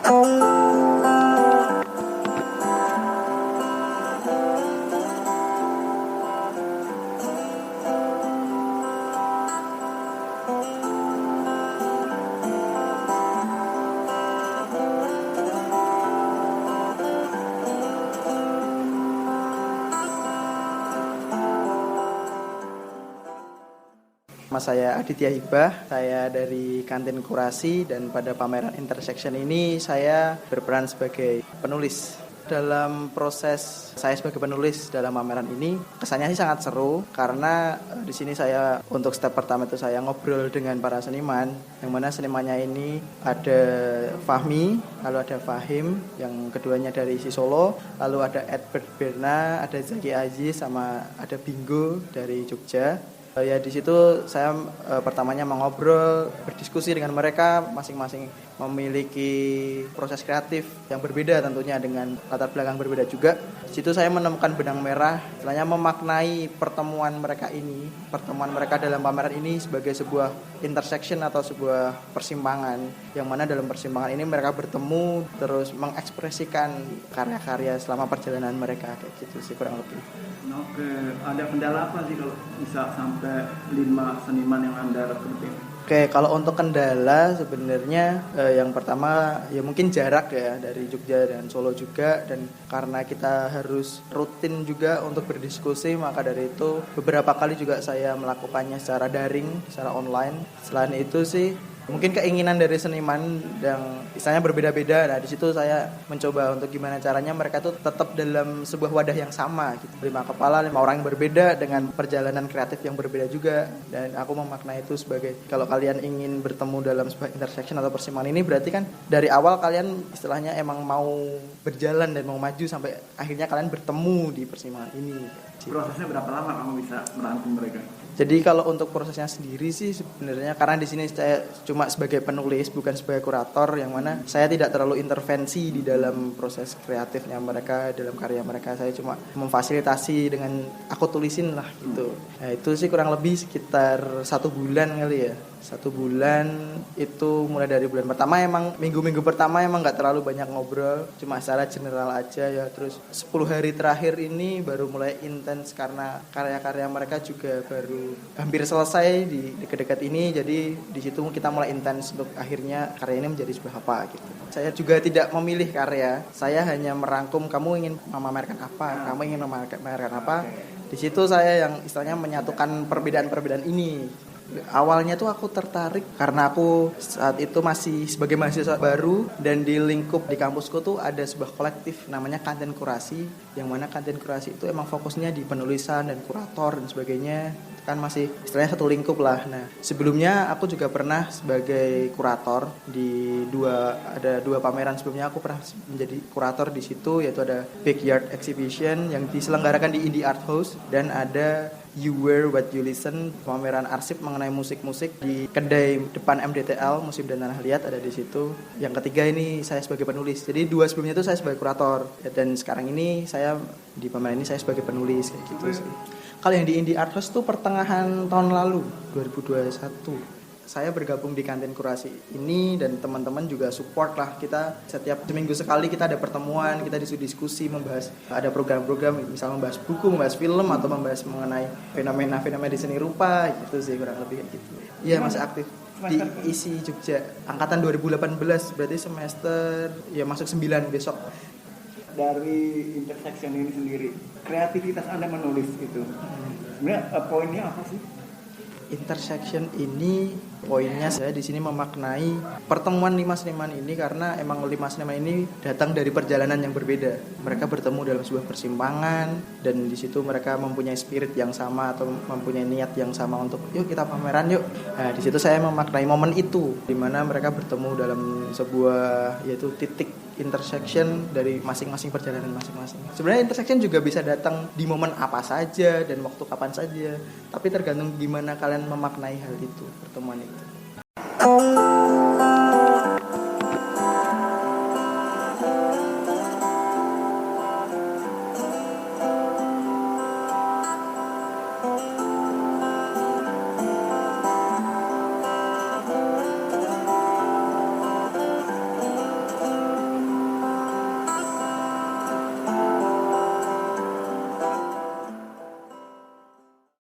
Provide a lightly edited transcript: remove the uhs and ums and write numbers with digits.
Nama saya Aditya Hibah, saya dari Kantin Kurasi dan pada pameran Intersection ini saya berperan sebagai penulis. Dalam proses saya sebagai penulis dalam pameran ini kesannya sih sangat seru karena di sini saya untuk step pertama itu saya ngobrol dengan para seniman, yang mana senimannya ini ada Fahmi, lalu ada Fahim yang keduanya dari si Solo, lalu ada Edward Berna, ada Zaki Aziz, sama ada Bingo dari Jogja. Ya di situ saya pertamanya mengobrol, berdiskusi dengan mereka, masing-masing memiliki proses kreatif yang berbeda tentunya dengan latar belakang berbeda juga. Di situ saya menemukan benang merah, istilahnya memaknai pertemuan mereka dalam pameran ini sebagai sebuah intersection atau sebuah persimpangan, yang mana dalam persimpangan ini mereka bertemu terus mengekspresikan karya-karya selama perjalanan mereka, kayak gitu sih kurang lebih. Oke, ada kendala apa sih kalau bisa sampai 5 seniman yang Anda rekrutin? Oke, kalau untuk kendala sebenarnya yang pertama ya mungkin jarak ya dari Jogja dan Solo juga, dan karena kita harus rutin juga untuk berdiskusi, maka dari itu beberapa kali juga saya melakukannya secara daring, secara online. Selain itu sih mungkin keinginan dari seniman yang istilahnya berbeda-beda. Nah, di situ saya mencoba untuk gimana caranya mereka tuh tetap dalam sebuah wadah yang sama gitu. 5 kepala, 5 orang yang berbeda dengan perjalanan kreatif yang berbeda juga. Dan aku memaknai itu sebagai kalau kalian ingin bertemu dalam sebuah intersection atau persimpangan ini, berarti kan dari awal kalian istilahnya emang mau berjalan dan mau maju sampai akhirnya kalian bertemu di persimpangan ini. Prosesnya berapa lama kamu bisa merangkum mereka? Jadi kalau untuk prosesnya sendiri sih sebenarnya karena di sini saya cuma sebagai penulis bukan sebagai kurator, yang mana saya tidak terlalu intervensi di dalam proses kreatifnya mereka, dalam karya mereka. Saya cuma memfasilitasi dengan aku tulisin lah gitu. Nah itu sih kurang lebih sekitar 1 bulan kali ya. 1 bulan itu mulai dari bulan pertama, emang minggu-minggu pertama emang gak terlalu banyak ngobrol, cuma secara general aja ya. Terus 10 hari terakhir ini baru mulai intens karena karya-karya mereka juga baru hampir selesai di dekat-dekat ini. Jadi di situ kita mulai intens untuk akhirnya karya ini menjadi sebuah apa gitu. Saya juga tidak memilih karya, saya hanya merangkum kamu ingin memamerkan apa, kamu ingin memamerkan apa. Di situ saya yang istilahnya menyatukan perbedaan-perbedaan ini. Awalnya tuh aku tertarik karena aku saat itu masih sebagai mahasiswa baru, dan di lingkup di kampusku tuh ada sebuah kolektif namanya Kantin Kurasi, yang mana Kantin Kurasi itu emang fokusnya di penulisan dan kurator dan sebagainya, kan masih istilahnya satu lingkup lah. Nah sebelumnya aku juga pernah sebagai kurator di ada dua pameran sebelumnya. Aku pernah menjadi kurator di situ, yaitu ada Backyard Exhibition yang diselenggarakan di Indie Art House, dan ada You Wear What You Listen, pameran arsip mengenai musik-musik di kedai depan MDTL, Museum dan Tanah Liat, ada di situ. Yang ketiga ini saya sebagai penulis. Jadi 2 sebelumnya itu saya sebagai kurator, dan sekarang ini saya di pameran ini saya sebagai penulis kayak gitu sih. Kalau yang di Indie Art House itu pertengahan tahun lalu 2021. Saya bergabung di Kantin Kurasi ini dan teman-teman juga support lah. Kita setiap seminggu sekali kita ada pertemuan, kita diskusi, membahas, ada program-program misalnya membahas buku, membahas film, atau membahas mengenai fenomena-fenomena di seni rupa gitu sih, kurang lebih kayak gitu. Iya, masih aktif di ISI Jogja angkatan 2018, berarti semester ya masuk 9 besok. Dari intersection ini sendiri, kreativitas Anda menulis itu sebenarnya poinnya apa sih? Intersection ini poinnya saya di sini memaknai pertemuan 5 seniman ini, karena emang 5 seniman ini datang dari perjalanan yang berbeda. Mereka bertemu dalam sebuah persimpangan, dan di situ mereka mempunyai spirit yang sama atau mempunyai niat yang sama untuk yuk kita pameran yuk. Nah di situ saya memaknai momen itu, di mana mereka bertemu dalam sebuah yaitu titik intersection dari masing-masing perjalanan masing-masing. Sebenarnya intersection juga bisa datang di momen apa saja dan waktu kapan saja, tapi tergantung gimana kalian memaknai hal itu, pertemuan itu.